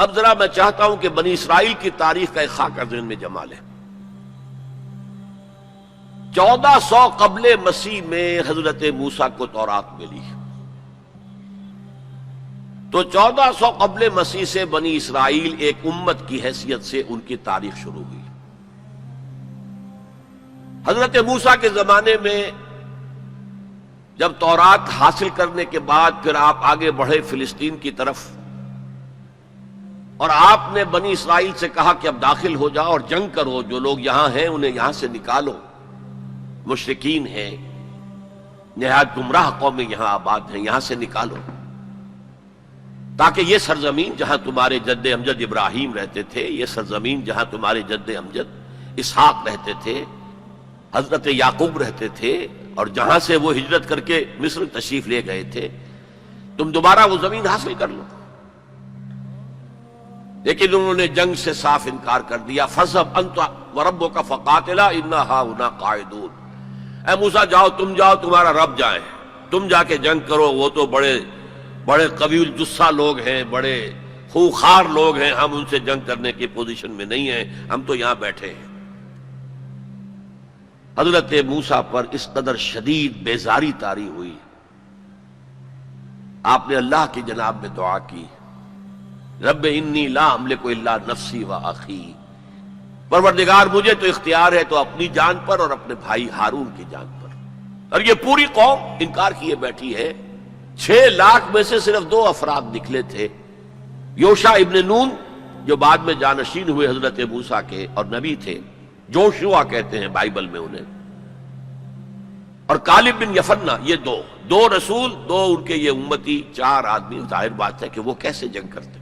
اب ذرا میں چاہتا ہوں کہ بنی اسرائیل کی تاریخ کا ایک خاکہ ذہن میں جما لیں۔ 1400 قبل مسیح میں حضرت موسیٰ کو تورات ملی، تو 1400 قبل مسیح سے بنی اسرائیل ایک امت کی حیثیت سے ان کی تاریخ شروع ہوئی۔ حضرت موسیٰ کے زمانے میں جب تورات حاصل کرنے کے بعد پھر آپ آگے بڑھے فلسطین کی طرف، اور آپ نے بنی اسرائیل سے کہا کہ اب داخل ہو جاؤ اور جنگ کرو، جو لوگ یہاں ہیں انہیں یہاں سے نکالو، مشرکین ہیں، نہایت گمراہ قومیں یہاں آباد ہیں، یہاں سے نکالو، تاکہ یہ سرزمین جہاں تمہارے جد امجد ابراہیم رہتے تھے، یہ سرزمین جہاں تمہارے جد امجد اسحاق رہتے تھے، حضرت یعقوب رہتے تھے، اور جہاں سے وہ ہجرت کر کے مصر تشریف لے گئے تھے، تم دوبارہ وہ زمین حاصل کر لو۔ لیکن انہوں نے جنگ سے صاف انکار کر دیا۔ فَاذْهَبْ أَنْتَ وَرَبُّكَ فَقَاتِلَا إِنَّا هَاهُنَا قَاعِدُونَ، اے موسیٰ جاؤ، تم جاؤ، تمہارا رب جائے، تم جا کے جنگ کرو، وہ تو بڑے قوی الجثہ لوگ ہیں، بڑے خوخار لوگ ہیں، ہم ان سے جنگ کرنے کی پوزیشن میں نہیں ہیں، ہم تو یہاں بیٹھے ہیں۔ حضرت موسیٰ پر اس قدر شدید بیزاری طاری ہوئی، آپ نے اللہ کی جناب میں دعا کی، رب انی لا املک الا نفسی و اخی، پروردگار مجھے تو اختیار ہے تو اپنی جان پر اور اپنے بھائی ہارون کی جان پر۔ اور یہ پوری قوم انکار کیے بیٹھی ہے۔ 6 لاکھ میں سے صرف 2 افراد نکلے تھے، یوشع ابن نون جو بعد میں جانشین ہوئے حضرت موسیٰ کے اور نبی تھے، جوشوا کہتے ہیں بائبل میں انہیں، اور کالب بن یفنہ، یہ دو رسول، 2 ان کے یہ امتی، 4 آدمی، ظاہر بات ہے کہ وہ کیسے جنگ کرتے۔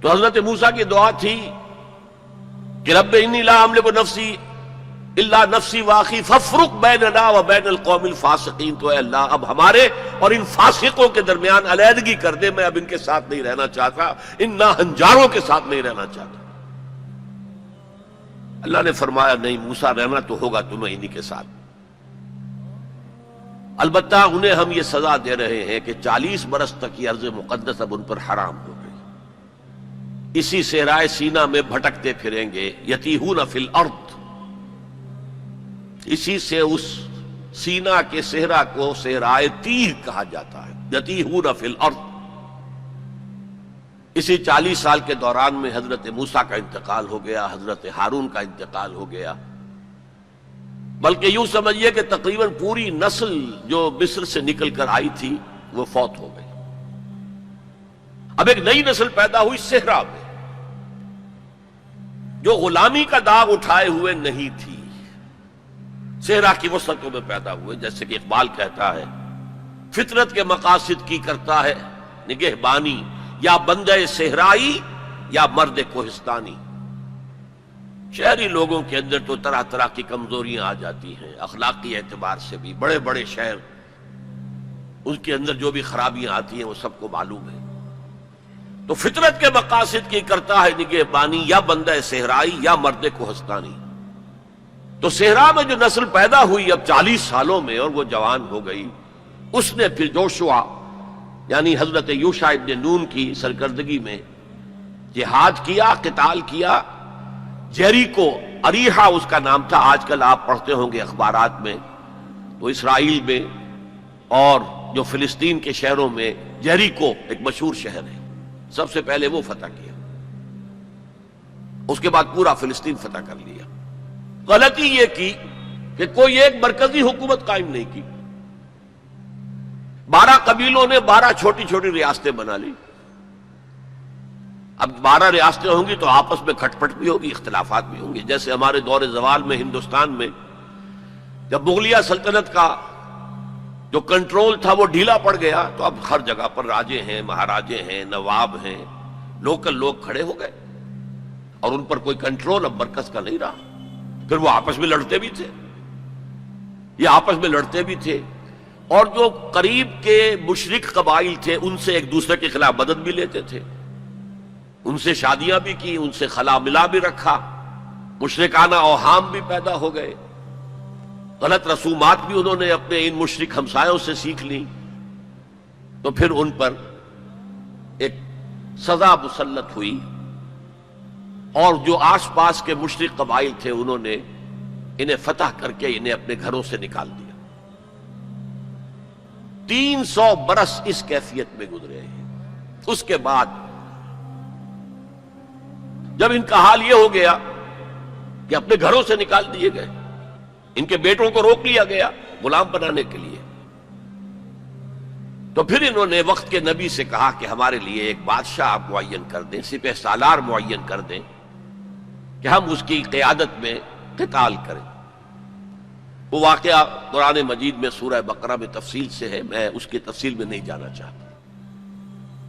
تو حضرت موسیٰ کی دعا تھی کہ رب انی لا املک نفسی الا نفسی واخی فافرق بیننا و بین القوم الفاسقین، تو اے اللہ اب ہمارے اور ان فاسقوں کے درمیان علیحدگی کر دے، میں اب ان کے ساتھ نہیں رہنا چاہتا، ان ناہنجاروں کے ساتھ نہیں رہنا چاہتا۔ اللہ نے فرمایا نہیں موسیٰ، رہنا تو ہوگا تمہیں انہی کے ساتھ، البتہ انہیں ہم یہ سزا دے رہے ہیں کہ 40 برس تک یہ ارض مقدس اب ان پر حرام ہو گئی، اسی صحرائے سینا میں بھٹکتے پھریں گے، یتیہون فی الارض، اسی سے اس سینا کے صحرا کو صحرائے تیہ کہا جاتا ہے، یتیہون فی الارض۔ اسی 40 سال کے دوران میں حضرت موسیٰ کا انتقال ہو گیا، حضرت ہارون کا انتقال ہو گیا، بلکہ یوں سمجھیے کہ تقریباً پوری نسل جو مصر سے نکل کر آئی تھی وہ فوت ہو گئی۔ اب ایک نئی نسل پیدا ہوئی صحرا میں، جو غلامی کا داغ اٹھائے ہوئے نہیں تھی، صحرا کی وسعتوں میں پیدا ہوئے۔ جیسے کہ اقبال کہتا ہے، فطرت کے مقاصد کی کرتا ہے نگہبانی، یا بندہ صحرائی یا مرد کوہستانی۔ شہری لوگوں کے اندر تو طرح طرح کی کمزوریاں آ جاتی ہیں، اخلاقی اعتبار سے بھی، بڑے بڑے شہر ان کے اندر جو بھی خرابیاں آتی ہیں وہ سب کو معلوم ہے۔ تو فطرت کے مقاصد کی کرتا ہے نگہبانی، یا بندہ صحرائی یا مرد کوہستانی۔ تو صحرا میں جو نسل پیدا ہوئی اب 40 سالوں میں، اور وہ جوان ہو گئی، اس نے پھر جوشوا یعنی حضرت یوشع ابن نون کی سرکردگی میں جہاد کیا، قتال کیا۔ جیریکو، اریحا اس کا نام تھا، آج کل آپ پڑھتے ہوں گے اخبارات میں، تو اسرائیل میں اور جو فلسطین کے شہروں میں جیریکو ایک مشہور شہر ہے، سب سے پہلے وہ فتح کیا، اس کے بعد پورا فلسطین فتح کر لیا۔ غلطی یہ کی کہ کوئی ایک مرکزی حکومت قائم نہیں کی، 12 قبیلوں نے 12 چھوٹی چھوٹی ریاستیں بنا لی۔ اب 12 ریاستیں ہوں گی تو آپس میں کھٹ پٹ بھی ہوگی، اختلافات بھی ہوں گے۔ جیسے ہمارے دور زوال میں ہندوستان میں جب مغلیہ سلطنت کا جو کنٹرول تھا وہ ڈھیلا پڑ گیا، تو اب ہر جگہ پر راجے ہیں، مہاراجے ہیں، نواب ہیں، لوکل لوگ کھڑے ہو گئے، اور ان پر کوئی کنٹرول اب مرکز کا نہیں رہا۔ پھر وہ آپس میں لڑتے بھی تھے، یہ آپس میں لڑتے بھی تھے، اور جو قریب کے مشرک قبائل تھے ان سے ایک دوسرے کے خلاف مدد بھی لیتے تھے، ان سے شادیاں بھی کی، ان سے خلا ملا بھی رکھا، مشرکانہ اوہام بھی پیدا ہو گئے، غلط رسومات بھی انہوں نے اپنے ان مشرک ہمسایوں سے سیکھ لی۔ تو پھر ان پر ایک سزا مسلط ہوئی اور جو آس پاس کے مشرک قبائل تھے انہوں نے انہیں فتح کر کے انہیں اپنے گھروں سے نکال دیا۔ 300 برس اس کیفیت میں گزرے ہیں۔ اس کے بعد جب ان کا حال یہ ہو گیا کہ اپنے گھروں سے نکال دیے گئے، ان کے بیٹوں کو روک لیا گیا غلام بنانے کے لیے، تو پھر انہوں نے وقت کے نبی سے کہا کہ ہمارے لیے ایک بادشاہ آپ معین کر دیں، سپہ سالار معین کر دیں کہ ہم اس کی قیادت میں قتال کریں۔ وہ واقعہ قرآن مجید میں سورہ بقرہ میں تفصیل سے ہے، میں اس کی تفصیل میں نہیں جانا چاہتا۔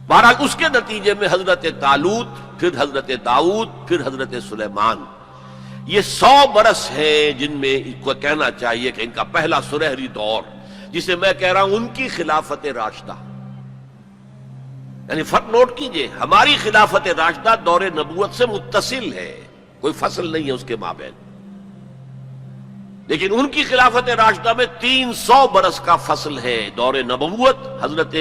بہرحال اس کے نتیجے میں حضرت طالوت، پھر حضرت داؤد، پھر حضرت سلیمان، یہ 100 برس ہیں جن میں اس کو کہنا چاہیے کہ ان کا پہلا سنہری دور، جسے میں کہہ رہا ہوں ان کی خلافت راشدہ۔ یعنی فرق نوٹ کیجئے، ہماری خلافت راشدہ دور نبوت سے متصل ہے، کوئی فصل نہیں ہے اس کے مابین، لیکن ان کی خلافت راشدہ میں 300 برس کا فصل ہے۔ دور نبوت حضرت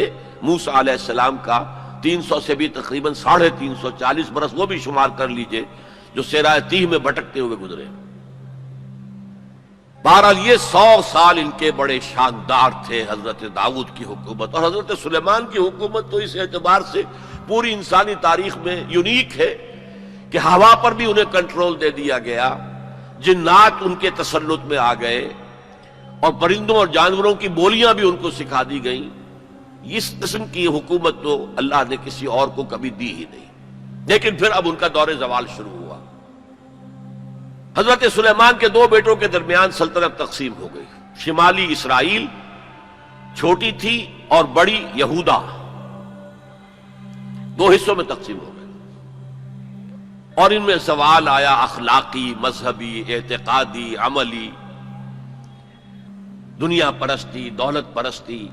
موسیٰ علیہ السلام کا 300 سے بھی تقریباً 350 برس، وہ بھی شمار کر لیجئے، جو صحرائے تیہ میں بھٹکتے ہوئے گزرے۔ بہرحال یہ 100 سال ان کے بڑے شاندار تھے حضرت داؤد کی حکومت، اور حضرت سلیمان کی حکومت تو اس اعتبار سے پوری انسانی تاریخ میں یونیک ہے کہ ہوا پر بھی انہیں کنٹرول دے دیا گیا، جنات ان کے تسلط میں آ گئے، اور پرندوں اور جانوروں کی بولیاں بھی ان کو سکھا دی گئیں۔ اس قسم کی حکومت تو اللہ نے کسی اور کو کبھی دی ہی نہیں۔ لیکن پھر اب ان کا دور زوال شروع ہوا۔ حضرت سلیمان کے 2 بیٹوں کے درمیان سلطنت تقسیم ہو گئی۔ شمالی اسرائیل چھوٹی تھی اور بڑی یہودا، 2 حصوں میں تقسیم ہو گئی، اور ان میں سوال آیا اخلاقی، مذہبی، اعتقادی، عملی، دنیا پرستی، دولت پرستی،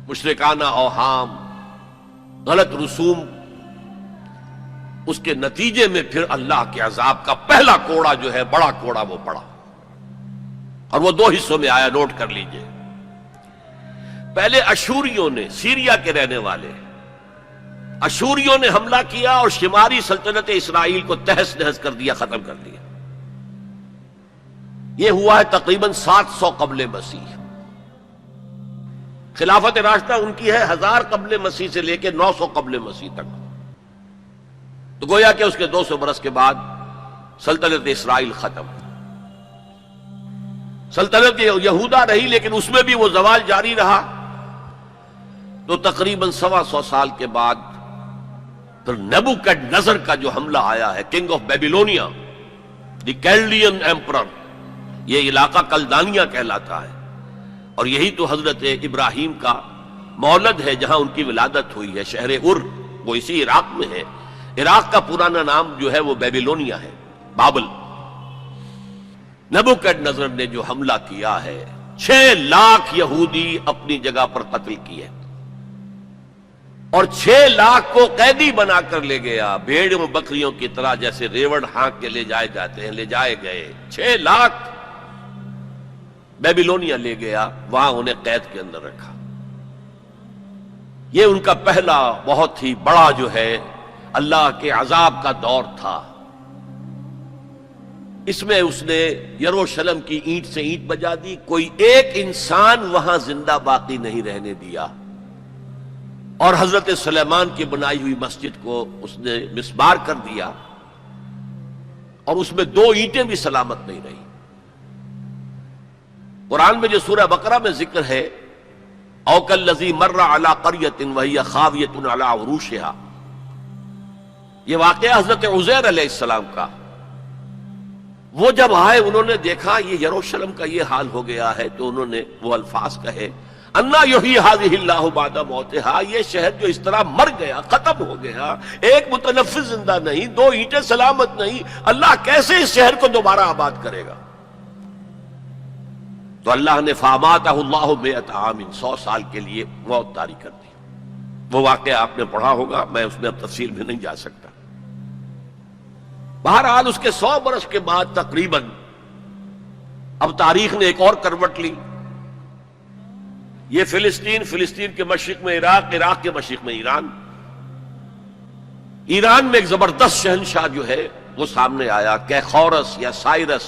مشرکانہ اوہام، غلط رسوم۔ اس کے نتیجے میں پھر اللہ کے عذاب کا پہلا کوڑا جو ہے، بڑا کوڑا، وہ پڑا، اور وہ 2 حصوں میں آیا، نوٹ کر لیجئے۔ پہلے اشوریوں نے، سیریا کے رہنے والے اشوریوں نے حملہ کیا اور شمالی سلطنت اسرائیل کو تہس نہس کر دیا، ختم کر دیا۔ یہ ہوا ہے تقریباً 700 قبل مسیح۔ خلافت راشدہ ان کی ہے 1000 قبل مسیح سے لے کے 900 قبل مسیح تک، تو گویا کہ اس کے 200 برس کے بعد سلطنت اسرائیل ختم۔ سلطنت یہودا رہی، لیکن اس میں بھی وہ زوال جاری رہا، تو تقریباً 125 سال کے بعد پھر نیبوکڈ نظر کا جو حملہ آیا ہے، king of Babylonia, the Chaldean emperor, یہ علاقہ کلدانیہ کہلاتا ہے، اور یہی تو حضرت ابراہیم کا مولد ہے، جہاں ان کی ولادت ہوئی ہے، شہر ار، وہ اسی عراق میں ہے۔ عراق کا پرانا نام جو ہے وہ بیبیلونیا ہے، بابل۔ نیبوکڈ نظر نے جو حملہ کیا ہے، 6 لاکھ یہودی اپنی جگہ پر قتل کیے، اور 6 لاکھ کو قیدی بنا کر لے گیا، بھیڑوں بکریوں کی طرح، جیسے ریوڑ ہانک کے لے جائے جاتے ہیں، لے جائے گئے۔ 6 لاکھ بیبیلونیا لے گیا، وہاں انہیں قید کے اندر رکھا۔ یہ ان کا پہلا بہت ہی بڑا جو ہے اللہ کے عذاب کا دور تھا۔ اس میں اس نے یروشلم کی اینٹ سے اینٹ بجا دی، کوئی ایک انسان وہاں زندہ باقی نہیں رہنے دیا، اور حضرت سلیمان کی بنائی ہوئی مسجد کو اس نے مسمار کر دیا، اور اس میں 2 اینٹیں بھی سلامت نہیں رہی۔ قرآن میں جو سورہ بقرہ میں ذکر ہے، او کالذی مر علی قریۃ وہی خاویۃ علی عروشہا، یہ واقعہ حضرت عزیر علیہ السلام کا۔ وہ جب آئے، انہوں نے دیکھا یہ یروشلم کا یہ حال ہو گیا ہے، تو انہوں نے وہ الفاظ کہے، انا یحیی ہذہ اللہ بعد موتہا، یہ شہر جو اس طرح مر گیا، ختم ہو گیا، ایک متنفس زندہ نہیں، 2 اینٹیں سلامت نہیں، اللہ کیسے اس شہر کو دوبارہ آباد کرے گا؟ تو اللہ نے فاماتہ اللہ 100 عام، 100 سال کے لیے موت طاری کر دی۔ وہ واقعہ آپ نے پڑھا ہوگا، میں اس میں اب تفصیل میں نہیں جا سکتا۔ بہرحال اس کے 100 برس کے بعد تقریباً اب تاریخ نے ایک اور کروٹ لی۔ یہ فلسطین کے مشرق میں عراق، عراق کے مشرق میں ایران، ایران میں ایک زبردست شہنشاہ جو ہے وہ سامنے آیا، کیخورس یا سائرس،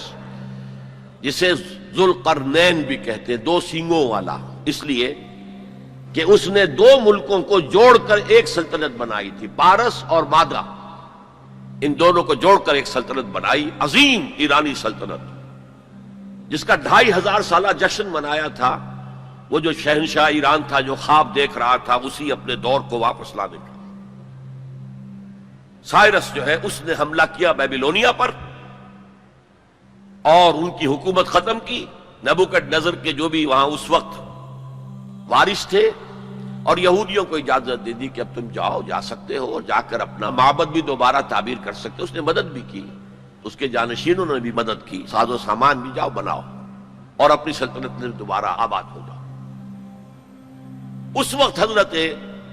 جسے ذوالقرنین بھی کہتے، دو سینگوں والا، اس لیے کہ اس نے دو ملکوں کو جوڑ کر ایک سلطنت بنائی تھی، پارس اور مادہ، ان دونوں کو جوڑ کر ایک سلطنت بنائی، عظیم ایرانی سلطنت، جس کا 2500 سالہ جشن منایا تھا وہ جو شہنشاہ ایران تھا جو خواب دیکھ رہا تھا اسی اپنے دور کو واپس لانے کا۔ سائرس جو ہے اس نے حملہ کیا بیبیلونیا پر اور ان کی حکومت ختم کی، نبوکڈ نظر کے جو بھی وہاں اس وقت وارث تھے، اور یہودیوں کو اجازت دے دی کہ اب تم جاؤ، جا سکتے ہو، جا کر اپنا معبد بھی دوبارہ تعمیر کر سکتے ہو۔ اس نے مدد بھی کی، اس کے جانشینوں نے بھی مدد کی، ساز و سامان بھی جاؤ بناؤ اور اپنی سلطنت میں دوبارہ آباد ہو جاؤ۔ اس وقت حضرت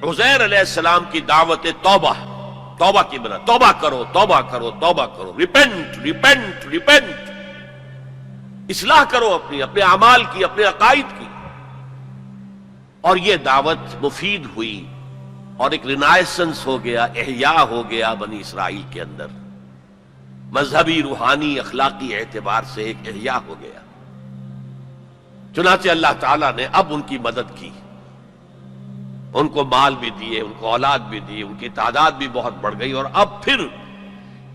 عزیر علیہ السلام کی دعوت توبہ کی بنا، توبہ کرو توبہ کرو توبہ کرو، ریپینٹ ریپینٹ ریپینٹ، اصلاح کرو اپنے اعمال کی، اپنے عقائد کی، اور یہ دعوت مفید ہوئی اور ایک رینائسنس ہو گیا، احیاء ہو گیا بنی اسرائیل کے اندر، مذہبی روحانی اخلاقی اعتبار سے ایک احیاء ہو گیا۔ چنانچہ اللہ تعالیٰ نے اب ان کی مدد کی، ان کو مال بھی دیے، ان کو اولاد بھی دی، ان کی تعداد بھی بہت بڑھ گئی، اور اب پھر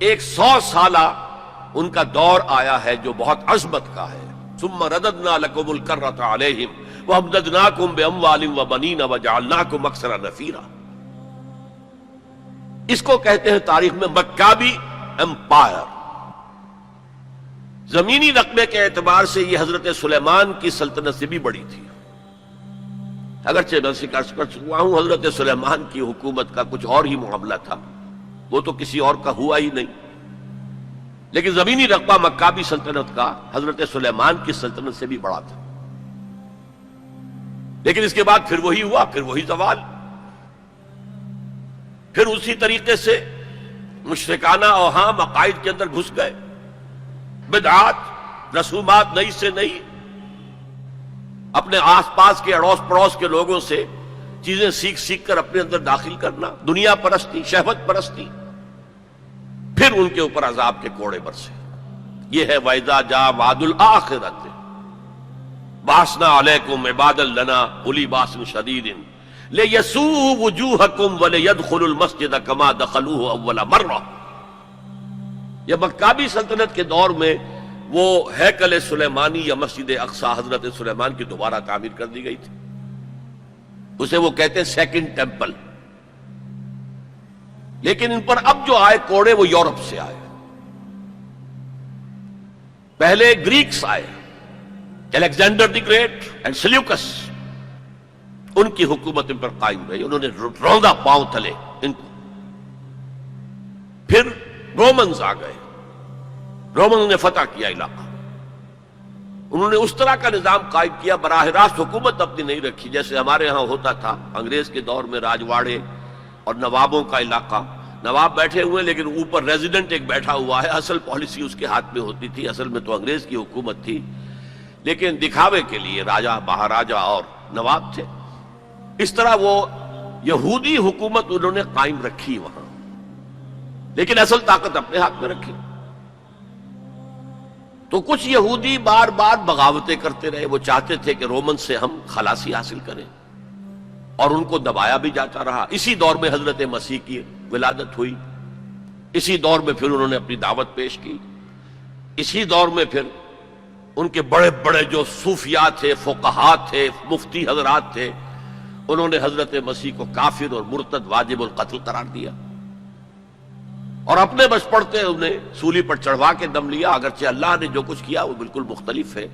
100 سالہ ان کا دور آیا ہے جو بہت عظمت کا ہے۔ ثم رددنا لكم الكرة عليهم وامددناكم باموال وبنين وجعلناكم اكثر نفيرا۔ اس کو کہتے ہیں تاریخ میں مکابی امپائر۔ زمینی رقبے کے اعتبار سے یہ حضرت سلیمان کی سلطنت سے بھی بڑی تھی، اگرچہ میں ذکر کر چکا ہوں حضرت سلیمان کی حکومت کا کچھ اور ہی معاملہ تھا، وہ تو کسی اور کا ہوا ہی نہیں، لیکن زمینی رقبہ مکابی سلطنت کا حضرت سلیمان کی سلطنت سے بھی بڑا تھا۔ لیکن اس کے بعد پھر وہی ہوا، پھر وہی زوال، پھر اسی طریقے سے مشرکانہ اوہام عقائد کے اندر گھس گئے، بدعات رسومات نئی سے نئی، اپنے آس پاس کے اڑوس پڑوس کے لوگوں سے چیزیں سیکھ کر اپنے اندر داخل کرنا، دنیا پرستی، شہوت پرستی، پھر ان کے اوپر عذاب کے کوڑے برسے۔ یہ ہے وَإِذَا جَاءَ وَعْدُ الْآخِرَةِ بَعَثْنَا عَلَيْكُمْ عِبَادًا لَنَا أُولِي بَأْسٍ شَدِيدٍ لِيَسُوءُوا وُجُوهَكُمْ وَلِيَدْخُلُوا الْمَسْجِدَ كَمَا دَخَلُوهُ أَوَّلَ مَرَّةٍ۔ یہ مکابی سلطنت کے دور میں وہ ہیکل سلیمانی یا مسجد اقصی حضرت سلیمان کی دوبارہ تعمیر کر دی گئی تھی، اسے وہ کہتے ہیں سیکنڈ ٹیمپل۔ لیکن ان پر اب جو آئے کوڑے وہ یورپ سے آئے، پہلے گریکس آئے، Alexander the great and Seleucus, ان کی حکومت ان پر قائم رہی، انہوں نے روندا پاؤں تلے ان کو۔ پھر رومنز آ گئے، رومنز نے فتح کیا علاقہ، انہوں نے اس طرح کا نظام قائم کیا، براہ راست حکومت اپنی نہیں رکھی جیسے ہمارے ہاں ہوتا تھا انگریز کے دور میں، راجواڑے اور نوابوں کا علاقہ، نواب بیٹھے ہوئے لیکن اوپر ریزیڈنٹ ایک بیٹھا ہوا ہے، اصل پالیسی اس کے ہاتھ میں ہوتی تھی، اصل میں تو انگریز کی حکومت تھی، لیکن دکھاوے کے لیے راجہ مہاراجہ اور نواب تھے۔ اس طرح وہ یہودی حکومت انہوں نے قائم رکھی وہاں، لیکن اصل طاقت اپنے ہاتھ میں رکھی۔ تو کچھ یہودی بار بار بغاوتیں کرتے رہے، وہ چاہتے تھے کہ رومن سے ہم خلاصی حاصل کریں، اور ان کو دبایا بھی جاتا رہا۔ اسی دور میں حضرت مسیح کی ولادت ہوئی، اسی دور میں پھر انہوں نے اپنی دعوت پیش کی، اسی دور میں پھر ان کے بڑے بڑے جو صوفیاء تھے، فقہاء تھے، مفتی حضرات تھے، انہوں نے حضرت مسیح کو کافر اور مرتد واجب القتل قرار دیا، اور اپنے بس پڑتے انہیں سولی پر چڑھوا کے دم لیا، اگرچہ اللہ نے جو کچھ کیا وہ بالکل مختلف ہے،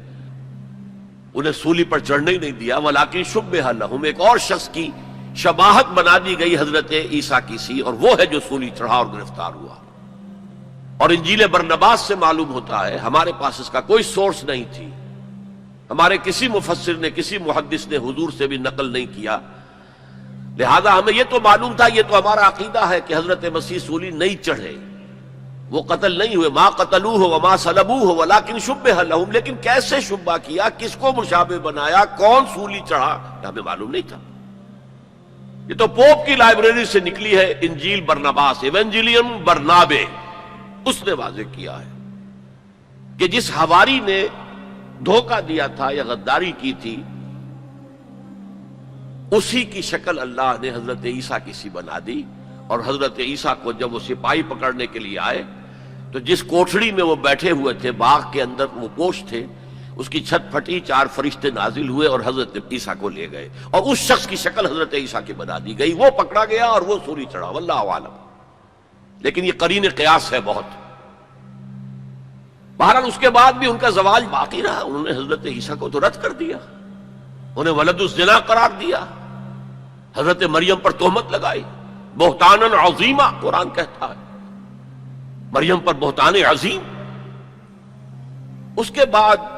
انہیں سولی پر چڑھنے ہی نہیں دیا، ولیکن شبہ لہم، ایک اور شخص کی شباہت بنا دی گئی حضرت عیسیٰ کی سی، اور وہ ہے جو سولی چڑھا اور گرفتار ہوا۔ اور انجیل برنباس سے معلوم ہوتا ہے، ہمارے پاس اس کا کوئی سورس نہیں تھی، ہمارے کسی مفسر نے، کسی محدث نے حضور سے بھی نقل نہیں کیا، لہذا ہمیں یہ تو معلوم تھا، یہ تو ہمارا عقیدہ ہے کہ حضرت مسیح سولی نہیں چڑھے، وہ قتل نہیں ہوئے، ما قتلوہ وما صلبوہ ولکن شبہ لہم، لیکن کیسے شبہ کیا، کس کو مشابہ بنایا، کون سولی چڑھا، ہمیں معلوم نہیں تھا۔ یہ تو پوپ کی لائبریری سے نکلی ہے انجیل برناباس، ایونجیلیم برنابے، اس نے واضح کیا ہے کہ جس حواری نے دھوکہ دیا تھا یا غداری کی تھی، اسی کی شکل اللہ نے حضرت عیسیٰ کی سی بنا دی. اور حضرت عیسیٰ کو جب وہ سپاہی پکڑنے کے لیے آئے تو جس کوٹھڑی میں وہ بیٹھے ہوئے تھے، باغ کے اندر وہ کوٹھ تھے، اس کی چھت پھٹی، 4 فرشتے نازل ہوئے اور حضرت عیسیٰ کو لے گئے، اور اس شخص کی شکل حضرت عیسیٰ کی بنا دی گئی. وہ پکڑا گیا اور وہ سولی چڑھا، واللہ عالم. لیکن یہ قرین قیاس ہے بہت. بہرحال اس کے بعد بھی ان کا زوال باقی رہا. انہوں نے حضرت عیسیٰ کو تو رد کر دیا، انہیں ولد الزنا قرار دیا، حضرت مریم پر تہمت لگائی، بہتانا عظیمہ قرآن کہتا ہے، مریم پر بہتان عظیم. اس کے بعد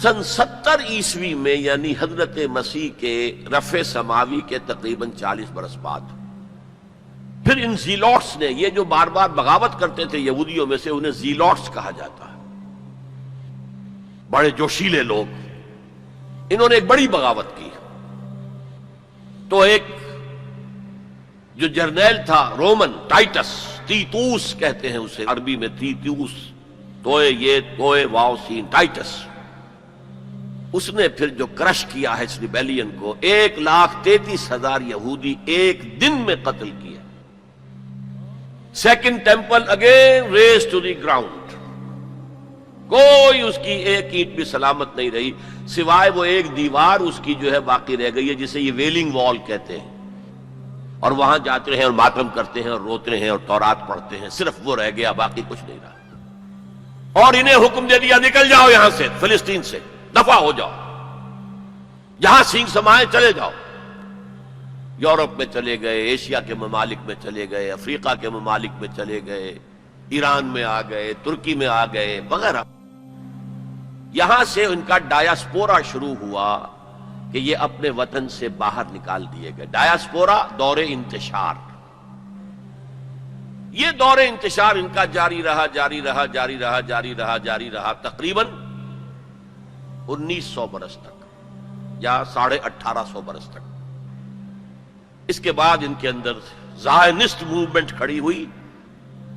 سن 70 عیسوی میں، یعنی حضرت مسیح کے رفع سماوی کے تقریباً 40 برس بعد، پھر ان زیلوٹس نے، یہ جو بار بار بغاوت کرتے تھے یہودیوں میں سے، انہیں زیلوٹس کہا جاتا ہے، بڑے جوشیلے لوگ، انہوں نے ایک بڑی بغاوت کی. تو ایک جو جرنیل تھا رومن، ٹائٹس، تیتوس کہتے ہیں اسے عربی میں، تیتوس، توئے یہ توئے واو سین، ٹائٹس، اس نے پھر جو کرش کیا ہے اس ریبیلین کو، 1,33,000 یہودی ایک دن میں قتل کیا. Second temple again raze to the ground, کوئی اس کی ایک اینٹ بھی سلامت نہیں رہی، سوائے وہ ایک دیوار اس کی جو ہے باقی رہ گئی ہے، جسے یہ ویلنگ وال کہتے ہیں. اور وہاں جاتے ہیں اور ماتم کرتے ہیں اور روتے ہیں اور تورات پڑھتے ہیں، صرف وہ رہ گیا، باقی کچھ نہیں رہا. اور انہیں حکم دے دیا نکل جاؤ یہاں سے، فلسطین سے دفع ہو جاؤ، جہاں سینگ سمائے چلے جاؤ. یورپ میں چلے گئے، ایشیا کے ممالک میں چلے گئے، افریقہ کے ممالک میں چلے گئے، ایران میں آ گئے، ترکی میں آ گئے وغیرہ. یہاں سے ان کا ڈایاسپورا شروع ہوا کہ یہ اپنے وطن سے باہر نکال دیے گئے. ڈایاسپورا، دور انتشار. یہ دور انتشار ان کا جاری رہا جاری رہا جاری رہا جاری رہا جاری رہا تقریباً 1900 برس تک یا 1850 برس تک. اس کے بعد ان کے اندر زائنسٹ موومنٹ کھڑی ہوئی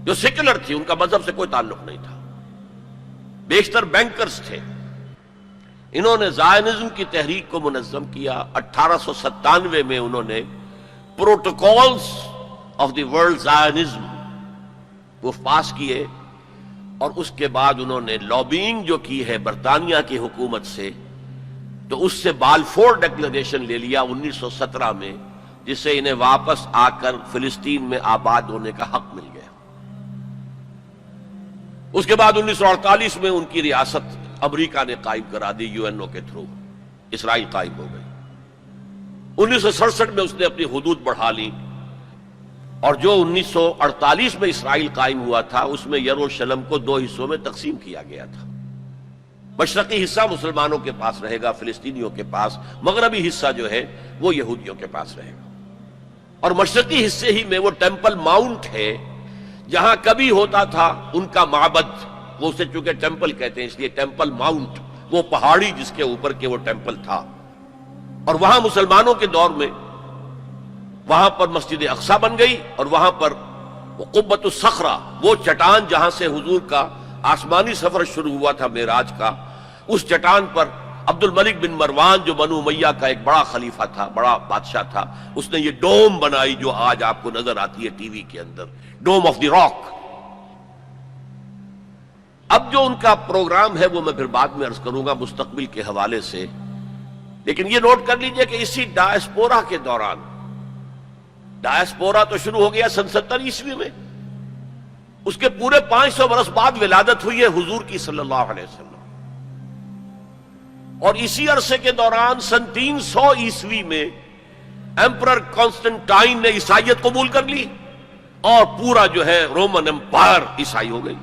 جو سیکولر تھی، ان کا مذہب سے کوئی تعلق نہیں تھا، بیشتر بینکرز تھے. انہوں نے زائنزم کی تحریک کو منظم کیا. 1897 میں انہوں نے protocols of the world Zionism وہ پاس کیے، اور اس کے بعد انہوں نے لابینگ جو کی ہے برطانیہ کی حکومت سے، تو اس سے بالفور ڈکلریشن لے لیا 1917 میں، جس سے انہیں واپس آ کر فلسطین میں آباد ہونے کا حق مل گیا. اس کے بعد 1948 میں ان کی ریاست امریکہ نے قائم کرا دی، یو این او کے تھرو اسرائیل قائم ہو گئی. 1967 میں اس نے اپنی حدود بڑھا لی، اور جو 1948 میں اسرائیل قائم ہوا تھا اس میں یروشلم کو 2 حصوں میں تقسیم کیا گیا تھا. مشرقی حصہ مسلمانوں کے پاس رہے گا، فلسطینیوں کے پاس، مغربی حصہ جو ہے وہ یہودیوں کے پاس رہے گا. اور مشرقی حصے ہی میں وہ ٹیمپل ماؤنٹ ہے جہاں کبھی ہوتا تھا ان کا معبد، وہ اسے چونکہ ٹیمپل کہتے ہیں اس لیے ٹیمپل ماؤنٹ، وہ پہاڑی جس کے اوپر کے وہ ٹیمپل تھا. اور وہاں مسلمانوں کے دور میں وہاں پر مسجد اقصی بن گئی، اور وہاں پر قبۃ الصخرہ، وہ چٹان جہاں سے حضور کا آسمانی سفر شروع ہوا تھا معراج کا، اس چٹان پر عبد الملک بن مروان جو بنو امیہ کا ایک بڑا خلیفہ تھا، بڑا بادشاہ تھا، اس نے یہ ڈوم بنائی جو آج آپ کو نظر آتی ہے ٹی وی کے اندر، ڈوم آف دی راک. اب جو ان کا پروگرام ہے وہ میں پھر بعد میں عرض کروں گا مستقبل کے حوالے سے، لیکن یہ نوٹ کر لیجئے کہ اسی ڈایاسپورا کے دوران، ڈایاسپورا تو شروع ہو گیا سن 70 عیسوی میں، اس کے پورے 500 برس بعد ولادت ہوئی ہے حضور کی صلی اللہ علیہ وسلم. اور اسی عرصے کے دوران سن 300 عیسوی میں ایمپرر کانسٹنٹائن نے عیسائیت قبول کر لی، اور پورا جو ہے رومن امپائر عیسائی ہو گئی.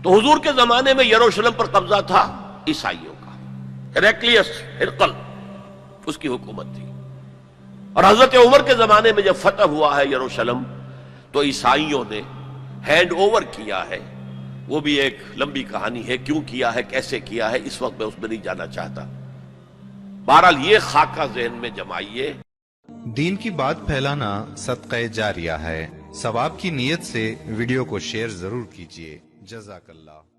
تو حضور کے زمانے میں یروشلم پر قبضہ تھا عیسائیوں کا، ہیرکلیس، ہرقل اس کی حکومت تھی. اور حضرت عمر کے زمانے میں جب فتح ہوا ہے یروشلم تو عیسائیوں نے ہینڈ اوور کیا ہے. وہ بھی ایک لمبی کہانی ہے، کیوں کیا ہے، کیسے کیا ہے، اس وقت میں اس میں نہیں جانا چاہتا. بہرحال یہ خاکہ ذہن میں جمائیے دین کی بات پھیلانا صدقہ جاریہ ہے، ثواب کی نیت سے ویڈیو کو شیئر ضرور کیجیے۔ جزاک اللہ۔